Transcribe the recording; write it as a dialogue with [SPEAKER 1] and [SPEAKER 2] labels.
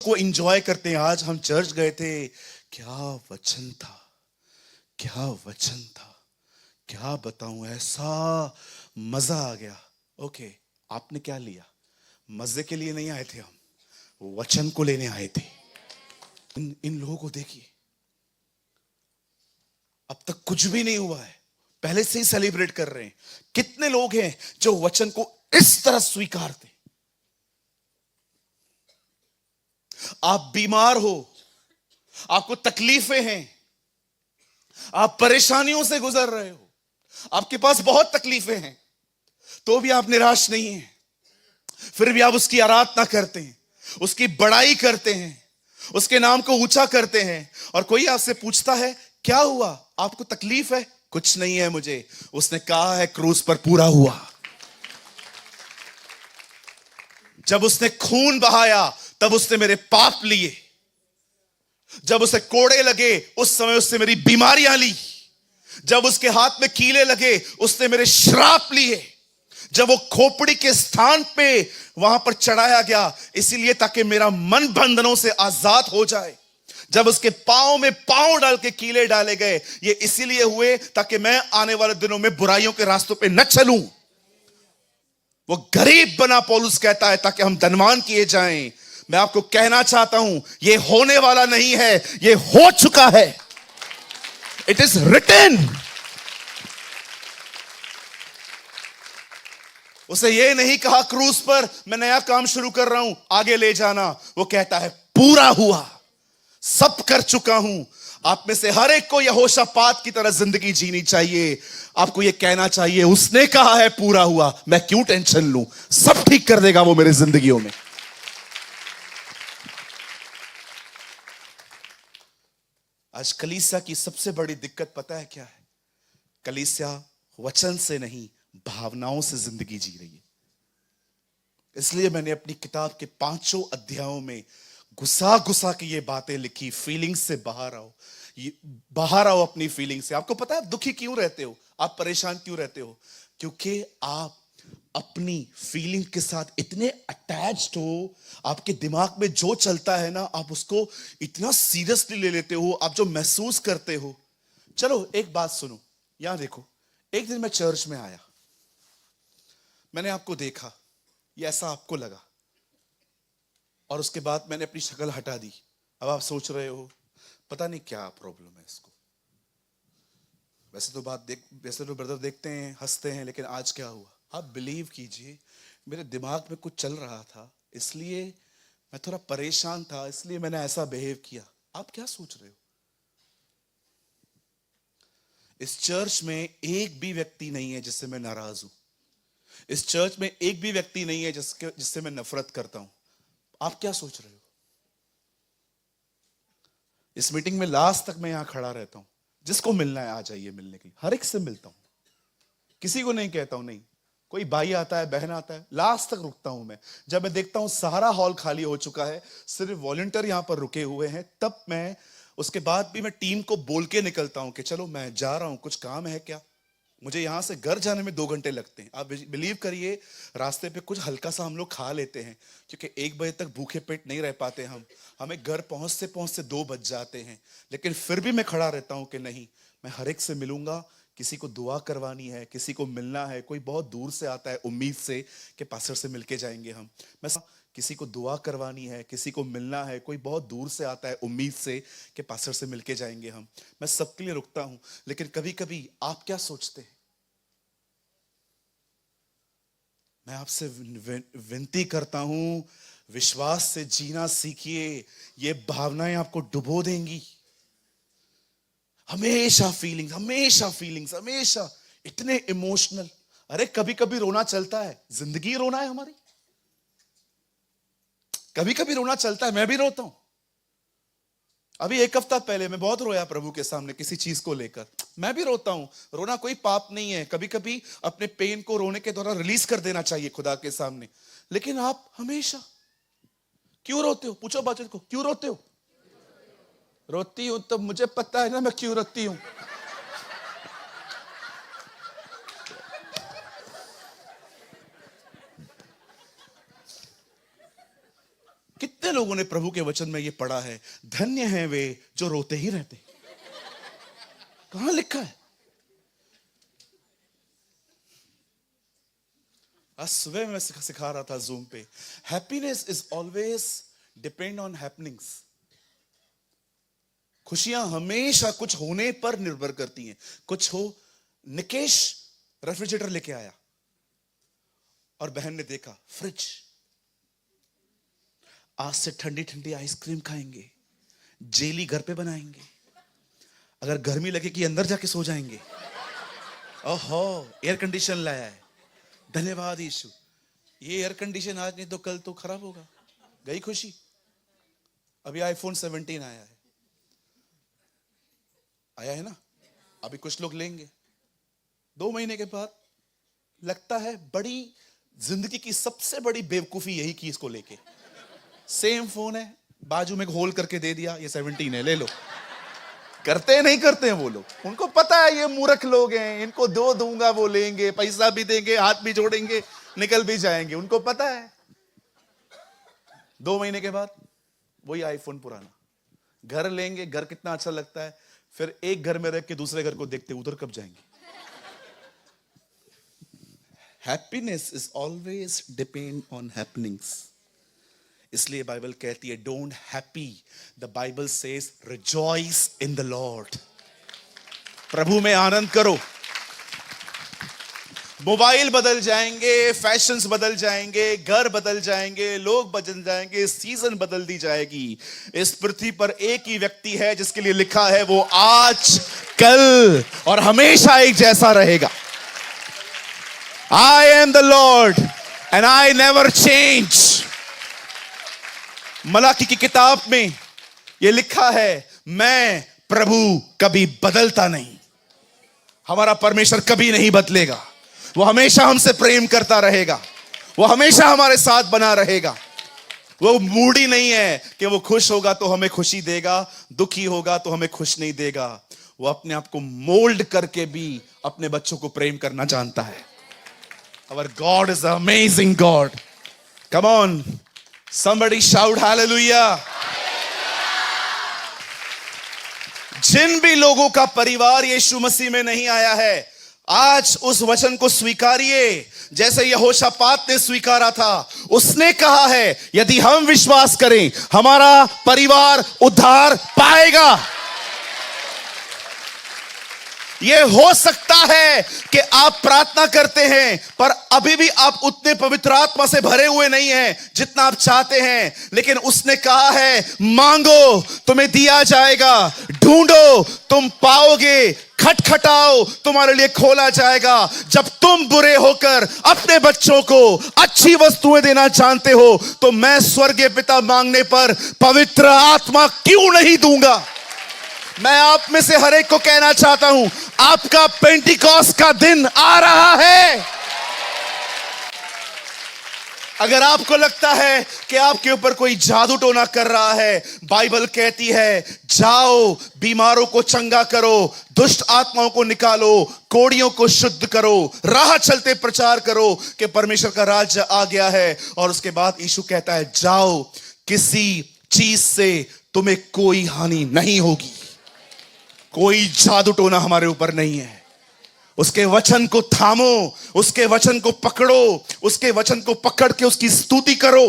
[SPEAKER 1] को एंजॉय करते हैं। आज हम चर्च गए थे, क्या वचन था, क्या वचन था, क्या बताऊं, ऐसा मजा आ गया। ओके, आपने क्या लिया? मजे के लिए नहीं आए थे हम, वचन को लेने आए थे। इन लोगों को देखिए, अब तक कुछ भी नहीं हुआ है, पहले से ही सेलिब्रेट कर रहे हैं। कितने लोग हैं जो वचन को इस तरह स्वीकारते? आप बीमार हो, आपको तकलीफें हैं, आप परेशानियों से गुजर रहे हो, आपके पास बहुत तकलीफें हैं, तो भी आप निराश नहीं हैं। फिर भी आप उसकी आराधना करते हैं, उसकी बड़ाई करते हैं, उसके नाम को ऊंचा करते हैं। और कोई आपसे पूछता है क्या हुआ, आपको तकलीफ है? कुछ नहीं है मुझे, उसने कहा है क्रूस पर पूरा हुआ। जब उसने खून बहाया तब उसने मेरे पाप लिए, जब उसे कोड़े लगे उस समय उसने मेरी बीमारियां ली, जब उसके हाथ में कीले लगे उसने मेरे श्राप लिए, जब वो खोपड़ी के स्थान पे वहां पर चढ़ाया गया इसीलिए ताकि मेरा मन बंधनों से आजाद हो जाए, जब उसके पांव में पांव डाल के कीले डाले गए ये इसीलिए हुए ताकि मैं आने वाले दिनों में बुराइयों के रास्तों पे न चलूं। वो गरीब बना, पौलुस कहता है, ताकि हम धनवान किए जाएं। मैं आपको कहना चाहता हूं ये होने वाला नहीं है, ये हो चुका है। It is written. उसे ये नहीं कहा क्रूस पर मैं नया काम शुरू कर रहा हूं, आगे ले जाना। वो कहता है पूरा हुआ, सब कर चुका हूं। आप में से हर एक को यहोशापात की तरह जिंदगी जीनी चाहिए। आपको यह कहना चाहिए उसने कहा है पूरा हुआ, मैं क्यों टेंशन लूं, सब ठीक कर देगा वो मेरी जिंदगियों में। आज कलीसिया की सबसे बड़ी दिक्कत पता है क्या है? कलीसिया वचन से नहीं भावनाओं से जिंदगी जी रही है। इसलिए मैंने अपनी किताब के 5 अध्यायों में घुसा घुसा के ये बातें लिखी। फीलिंग्स से बाहर आओ, बाहर आओ अपनी फीलिंग से। आपको पता है आप दुखी क्यों रहते हो, आप परेशान क्यों रहते हो? क्योंकि आप अपनी फीलिंग के साथ इतने अटैच्ड हो। आपके दिमाग में जो चलता है ना, आप उसको इतना सीरियसली ले लेते हो, आप जो महसूस करते हो। चलो एक बात सुनो, यहां देखो। एक दिन मैं चर्च में आया, मैंने आपको देखा, ये ऐसा आपको लगा, और उसके बाद मैंने अपनी शक्ल हटा दी। अब आप सोच रहे हो पता नहीं क्या प्रॉब्लम है इसको। वैसे तो ब्रदर देखते हैं, हंसते हैं, लेकिन आज क्या हुआ? आप बिलीव कीजिए, मेरे दिमाग में कुछ चल रहा था, इसलिए मैं थोड़ा परेशान था, इसलिए मैंने ऐसा बिहेव किया। आप क्या सोच रहे हो? इस चर्च में एक भी व्यक्ति नहीं है जिससे मैं नाराज हूं। इस चर्च में एक भी व्यक्ति नहीं है जिससे मैं नफरत करता हूं। आप क्या सोच रहे हो? इस मीटिंग में लास्ट तक मैं यहां खड़ा रहता हूं। जिसको मिलना है आ जाइए मिलने के लिए, हर एक से मिलता हूं, किसी को नहीं कहता हूं नहीं। कोई भाई आता है, बहन आता है, लास्ट तक रुकता हूं मैं। जब मैं देखता हूं सारा हॉल खाली हो चुका है, सिर्फ वॉलंटियर यहां पर रुके हुए हैं, तब मैं उसके बाद भी मैं टीम को बोल के निकलता हूं कि चलो मैं जा रहा हूं, कुछ काम है क्या? मुझे यहां से घर जाने में 2 घंटे लगते हैं। आप बिलीव करिए, रास्ते पे कुछ हल्का सा हम लोग खा लेते हैं, क्योंकि 1 बजे तक भूखे पेट नहीं रह पाते हम। हमें घर पहुंचते पहुंचते 2 बज जाते हैं, लेकिन फिर भी मैं खड़ा रहता हूं कि नहीं, मैं हर एक से मिलूंगा। किसी को दुआ करवानी है, किसी को मिलना है, कोई बहुत दूर से आता है उम्मीद से कि पास्टर से मिलके जाएंगे हम। मैं किसी को दुआ करवानी है, किसी को मिलना है, कोई बहुत दूर से आता है उम्मीद से कि पास्टर से मिलके जाएंगे हम। मैं सबके लिए रुकता हूं। लेकिन कभी कभी आप क्या सोचते हैं? मैं आपसे विनती करता हूं, विश्वास से जीना सीखिए। ये भावनाएं आपको डुबो देंगी। हमेशा फीलिंग्स, हमेशा फीलिंग्स, हमेशा इतने इमोशनल। अरे कभी कभी रोना चलता है, जिंदगी रोना है हमारी। कभी कभी रोना चलता है, मैं भी रोता हूं। अभी 1 हफ्ता पहले मैं बहुत रोया प्रभु के सामने किसी चीज को लेकर। मैं भी रोता हूं, रोना कोई पाप नहीं है। कभी कभी अपने पेन को रोने के द्वारा रिलीज कर देना चाहिए खुदा के सामने। लेकिन आप हमेशा क्यों रोते हो? पूछो बच्चे को, क्यों रोते हो? रोती हूं तो मुझे पता है ना मैं क्यों रोती हूं। कितने लोगों ने प्रभु के वचन में ये पढ़ा है, धन्य हैं वे जो रोते ही रहते। कहां लिखा है? आज सुबह मैं सिखा रहा था जूम पे, happiness is always depend on happenings. खुशियां हमेशा कुछ होने पर निर्भर करती हैं। कुछ हो, निकेश रेफ्रिजरेटर लेके आया और बहन ने देखा फ्रिज, आज से ठंडी ठंडी आइसक्रीम खाएंगे, जेली घर पे बनाएंगे, अगर गर्मी लगे कि अंदर जाके सो जाएंगे। ओहो, एयर कंडीशन लाया है, धन्यवाद यीशु। ये एयर कंडीशन आज नहीं तो कल तो खराब होगा। गई खुशी। अभी आईफोन 17 आया है ना, अभी कुछ लोग लेंगे। 2 महीने के बाद लगता है बड़ी जिंदगी की सबसे बड़ी बेवकूफी यही की इसको लेके। सेम फोन है, बाजू में होल करके दे दिया, ये 17 है, ले लो। करते नहीं करते हैं वो लोग, उनको पता है ये मूर्ख लोग हैं, इनको दो दूंगा वो लेंगे, पैसा भी देंगे, हाथ भी जोड़ेंगे, निकल भी जाएंगे, उनको पता है। 2 महीने के बाद वही आईफोन पुराना। घर लेंगे, घर कितना अच्छा लगता है, फिर एक घर में रह के दूसरे घर को देखते उधर कब जाएंगे। Happiness is always depend on happenings. इसलिए बाइबल कहती है don't happy, the Bible says rejoice in the Lord. प्रभु में आनंद करो। मोबाइल बदल जाएंगे, फैशंस बदल जाएंगे, घर बदल जाएंगे, लोग बदल जाएंगे, सीजन बदल दी जाएगी। इस पृथ्वी पर एक ही व्यक्ति है जिसके लिए लिखा है वो आज, कल और हमेशा एक जैसा रहेगा। I am the Lord and I never change। Malachi की किताब में यह लिखा है, मैं प्रभु कभी बदलता नहीं। हमारा परमेश्वर कभी नहीं बदलेगा। वो हमेशा हमसे प्रेम करता रहेगा, वो हमेशा हमारे साथ बना रहेगा। वो मूडी नहीं है कि वो खुश होगा तो हमें खुशी देगा, दुखी होगा तो हमें खुश नहीं देगा। वो अपने आप को मोल्ड करके भी अपने बच्चों को प्रेम करना जानता है। Our God is an amazing God. Come on, somebody shout hallelujah. जिन भी लोगों का परिवार यीशु मसीह में नहीं आया है, आज उस वचन को स्वीकारिए जैसे यहोशापात ने स्वीकारा था। उसने कहा है यदि हम विश्वास करें हमारा परिवार उद्धार पाएगा। यह हो सकता है कि आप प्रार्थना करते हैं पर अभी भी आप उतने पवित्र आत्मा से भरे हुए नहीं हैं जितना आप चाहते हैं, लेकिन उसने कहा है मांगो तुम्हें दिया जाएगा, ढूंढो तुम पाओगे, खटखटाओ तुम्हारे लिए खोला जाएगा। जब तुम बुरे होकर अपने बच्चों को अच्छी वस्तुएं देना जानते हो तो मैं स्वर्गीय पिता मांगने पर पवित्र आत्मा क्यों नहीं दूंगा। मैं आप में से हर एक को कहना चाहता हूं, आपका पेंटिकॉस्ट का दिन आ रहा है। अगर आपको लगता है कि आपके ऊपर कोई जादू टोना कर रहा है, बाइबल कहती है जाओ बीमारों को चंगा करो, दुष्ट आत्माओं को निकालो, कोड़ियों को शुद्ध करो, राह चलते प्रचार करो कि परमेश्वर का राज्य आ गया है। और उसके बाद यीशु कहता है जाओ, किसी चीज से तुम्हें कोई हानि नहीं होगी। कोई जादू टोना हमारे ऊपर नहीं है। उसके वचन को थामो, उसके वचन को पकड़ो, उसके वचन को पकड़ के उसकी स्तुति करो।